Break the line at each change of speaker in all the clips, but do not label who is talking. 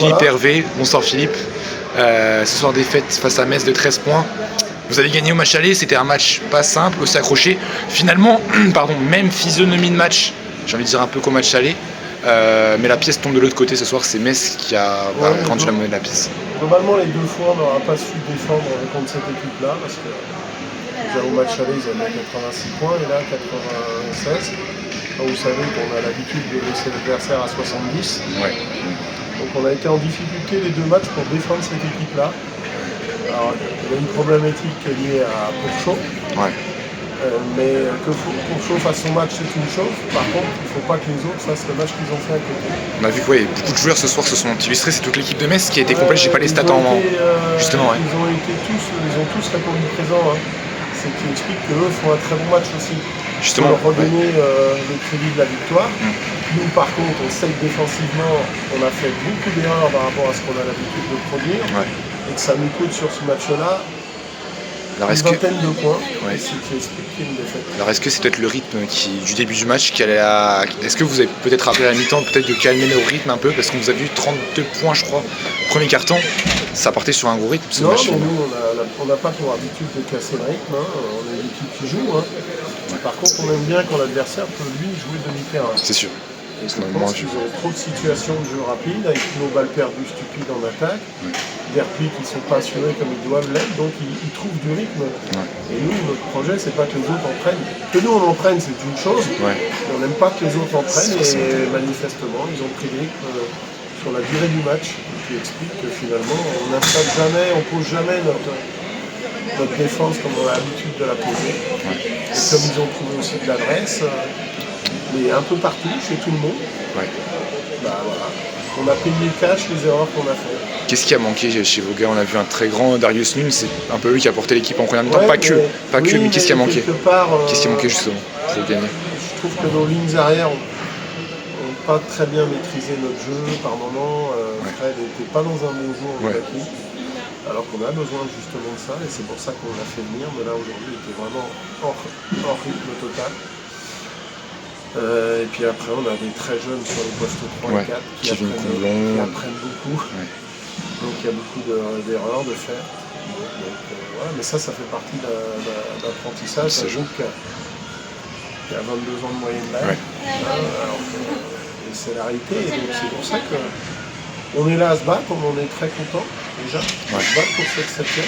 Philippe Hervé, bonsoir Philippe. Ce soir défaite face à Metz de 13 points. Vous avez gagné au match aller, c'était un match pas simple, aussi accroché. Finalement, même physionomie de match, j'ai envie de dire un peu qu'au match aller. Mais la pièce tombe de l'autre côté ce soir, c'est Metz qui a rendu la monnaie de la pièce.
Globalement, les deux fois, on n'aura pas su défendre contre cette équipe-là, parce que déjà au match aller, ils avaient 86 points, et là 96. Vous savez qu'on a l'habitude de laisser l'adversaire à 70.
Ouais.
Donc on a été en difficulté les deux matchs pour défendre cette équipe-là. Alors il y a une problématique liée à Pourchaud.
Ouais.
Mais que Pourchaud fasse son match, c'est une chose. Par contre, il ne faut pas que les autres fassent le match qu'ils ont fait à côté.
On a vu que beaucoup de joueurs ce soir se sont illustrés, c'est toute l'équipe de Metz qui a été complète, j'ai pas les stats en main. Justement, ouais.
Ils ont tous répondu présent. Hein. Ce qui explique qu'eux font un très bon match aussi.
Justement,
pour leur redonner le crédit de la victoire. Nous, par contre, on sait que défensivement, on a fait beaucoup d'erreurs par rapport à ce qu'on a l'habitude de produire. Ouais. Et que ça nous coûte sur ce match-là une vingtaine de points. Ouais. C'est ce qui explique une défaite.
Alors, est-ce que c'est peut-être le rythme du début du match qui allait à... Est-ce que vous avez peut-être rappelé à la mi-temps peut-être de calmer le rythme un peu, parce qu'on vous a vu 32 points, je crois, premier carton. Ça partait sur un gros rythme, ce match.
Non, mais nous, on n'a pas pour habitude de casser le rythme. Hein. On est une équipe qui joue. Hein. Par contre, on aime bien quand l'adversaire peut, lui, jouer demi-terrain.
C'est sûr.
Et je pense qu'ils ont trop de situations de jeu rapide, avec nos balles perdues stupides en attaque, des replis qui ne sont pas assurés comme ils doivent l'être, donc ils trouvent du rythme. Et nous, notre projet, c'est pas que les autres en prennent. Que nous, on en prenne, c'est une chose, mais on n'aime pas que les autres en prennent, et manifestement, ils ont pris rythme sur la durée du match, qui explique que finalement, on n'installe jamais, on pose jamais notre défense comme on a l'habitude de la poser. Et comme ils ont trouvé aussi de l'adresse, mais un peu partout, chez tout le monde, bah, voilà. On a payé cash les erreurs qu'on a faites.
Qu'est-ce qui a manqué chez vos gars? On a vu un très grand Darius Nunes, c'est un peu lui qui a porté l'équipe en première mi-temps, pas que, mais qu'est-ce qui a manqué? Qu'est-ce qui a manqué justement pour gagner?
Je trouve que nos lignes arrière n'ont pas très bien maîtrisé notre jeu par moment. Fred n'était pas dans un bon jour en Belgique. Alors qu'on a besoin justement de ça, et c'est pour ça qu'on l'a fait venir, mais là aujourd'hui il était vraiment hors rythme total. Et puis après on a des très jeunes sur les postes 3 et 4 qui apprennent beaucoup. Donc il y a beaucoup d'erreurs de faire. Donc, voilà. Mais ça fait partie de l'apprentissage. C'est un groupe qui a 22 ans de moyenne d'âge. Et c'est la réalité, et donc c'est pour ça qu'on est là à se battre, on est très content déjà, à se battre pour cette 7e.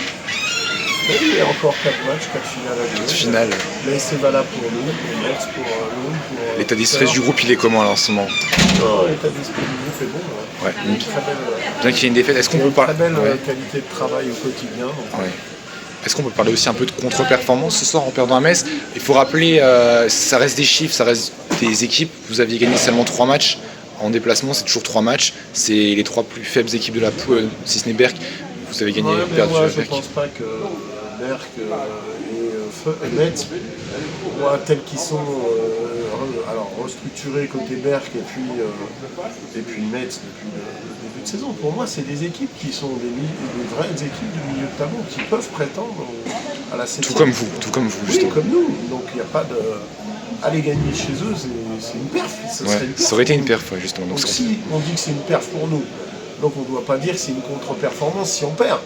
Mais il y a encore 4 matchs, 4 finales à jouer.
Finale.
Mais c'est valable pour nous, pour Metz, pour nous.
L'état d'esprit du groupe, il est comment là en ce moment?
Non, l'état d'esprit du groupe est bon.
Bien qu'il y ait une défaite, est-ce qu'on peut parler?
Très belle qualité de travail au quotidien.
Est-ce qu'on peut parler aussi un peu de contre-performance ce soir en perdant à Metz? Il faut rappeler, ça reste des chiffres, ça reste des équipes. Vous aviez gagné seulement 3 matchs. En déplacement, c'est toujours 3 matchs. C'est les 3 plus faibles équipes de la poule, si ce n'est Berck. Vous avez gagné, perdu
moi,
à
je
Berck.
ne pense pas que Berck et Metz, tels qu'ils sont restructurés côté Berck et puis Metz depuis le début de saison, pour moi, c'est des équipes qui sont des vraies équipes du milieu de tableau qui peuvent prétendre à la 7e.
Tout comme vous, justement.
Oui, comme nous. Donc il n'y a pas de... Aller gagner chez eux, c'est une perf.
Ça aurait été une perf, justement.
Donc si on dit que c'est une perf pour nous, donc on ne doit pas dire que c'est une contre-performance si on perd.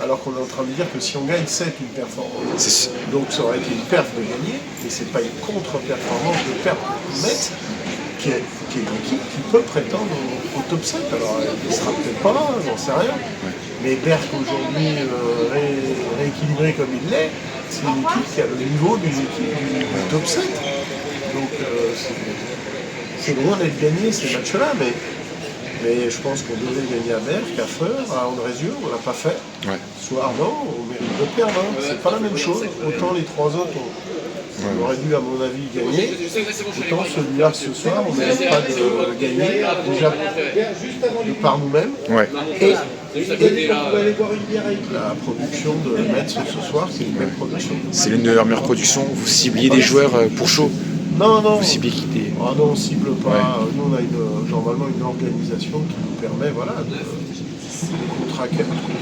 Alors qu'on est en train de dire que si on gagne, c'est une performance. Donc ça aurait été une perf de gagner, mais ce n'est pas une contre-performance de perdre. Metz, qui est une équipe qui peut prétendre au top 7. Alors elle ne sera peut-être pas là, j'en sais rien. Mais Berck aujourd'hui, rééquilibré comme il l'est, c'est une équipe qui a le niveau d'une équipe du top 7. Donc c'est loin d'être gagné ces matchs-là, mais je pense qu'on devait gagner à Berck, à Feur, à Andrézieux, on ne l'a pas fait. Ce soir, non, on mérite de perdre. Hein. C'est pas la même chose. Autant les 3 autres, on aurait dû, à mon avis, gagner. Autant celui-là, ce soir, on ne mérite pas de gagner, déjà de par nous-mêmes. Et la production de Metz ce soir, c'est une belle production.
C'est l'une de leurs meilleures productions. Vous cibliez des joueurs pour chaud?
Non.
Vous ciblez qui des...
non, on ne cible pas. Nous, on a normalement une organisation qui nous permet de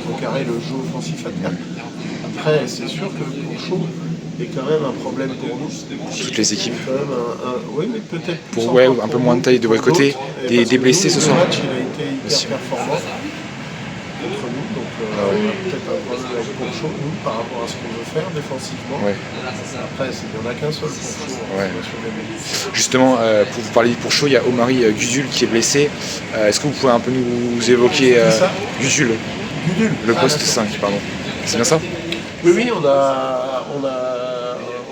contrecarrer le jeu offensif adverse. Après, c'est sûr que pour chaud est quand même un problème pour nous.
Toutes les équipes.
Oui, mais peut-être
pour un peu moins de taille de votre côté. Des blessés ce soir.
Le match, il a été hyper performant. contre nous, donc on a peut-être un problème avec Pourchaud, nous, par rapport à ce qu'on veut faire défensivement.
Ouais.
Après, il n'y en a qu'un seul Pourchaud.
Ouais. Justement, pour vous parler de Pourchaud, il y a Omari Gudul qui est blessé. Est-ce que vous pouvez un peu nous évoquer Gudul, le poste 5, pardon. C'est bien ça?
Oui, on a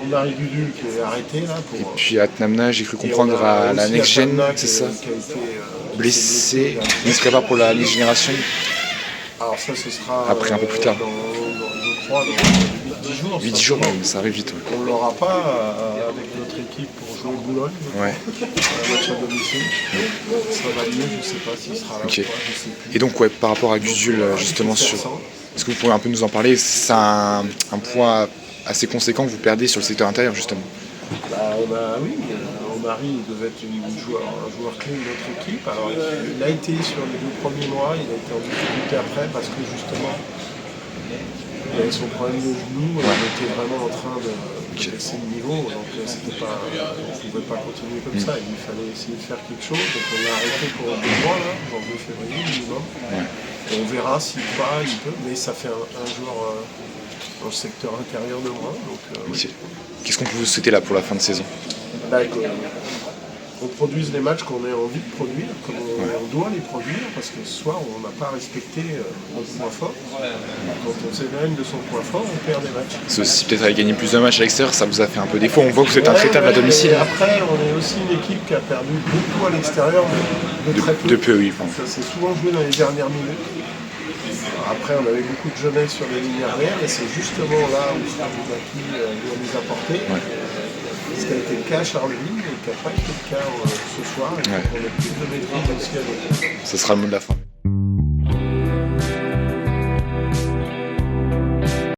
Omari Gudul qui est arrêté là.
Et puis Atnamna, j'ai cru comprendre à la Next Gen, c'est ça?
Qui a été
blessé, il se prépare pour la Next Generation.
Alors ça, ce sera
après un peu plus tard.
Je crois dans 8-10 jours.
8 jours, ça arrive vite. Ouais.
On ne l'aura pas avec notre équipe pour jouer au Boulogne.
Ouais.
Un match à domicile. Ça va mieux, je ne sais pas s'il sera là.
Okay.
Ou pas, je sais plus.
Et donc, ouais, par rapport à Gudul, justement, est-ce que vous pouvez un peu nous en parler? C'est un point assez conséquent que vous perdez sur le secteur intérieur, justement.
Omari devait être un joueur clé de notre équipe. Alors, il a été sur les 2 premiers mois, il a été en difficulté après parce que justement, il avait son problème de genou, il était vraiment en train de baisser le niveau, donc on ne pouvait pas continuer comme ça, il fallait essayer de faire quelque chose, donc on l'a arrêté pour 2 mois, là, janvier, février minimum. Et on verra s'il va, il peut, mais ça fait un joueur dans le secteur intérieur de moi.
Qu'est-ce qu'on peut vous souhaiter là pour la fin de saison?
On produise les matchs qu'on a envie de produire, comme on doit les produire, parce que ce soir on n'a pas respecté notre point fort. Quand on s'éloigne de son point fort, on perd des matchs.
C'est aussi peut-être avec gagner plus de matchs à l'extérieur, ça vous a fait un peu défaut. On voit que vous êtes intraitable à domicile.
Et après, on est aussi une équipe qui a perdu beaucoup à l'extérieur, mais de très peu.
De peu, oui.
Ça s'est souvent joué dans les dernières minutes. Après, on avait beaucoup de jeunesse sur les lignes arrière, et c'est justement là où Strabouaki doit nous apporter. Ce qui a été le cas à Charleville et qui n'a pas été le cas ce soir. Et on a plus de maîtrise aussi avec eux.
Ce sera le mot de la fin.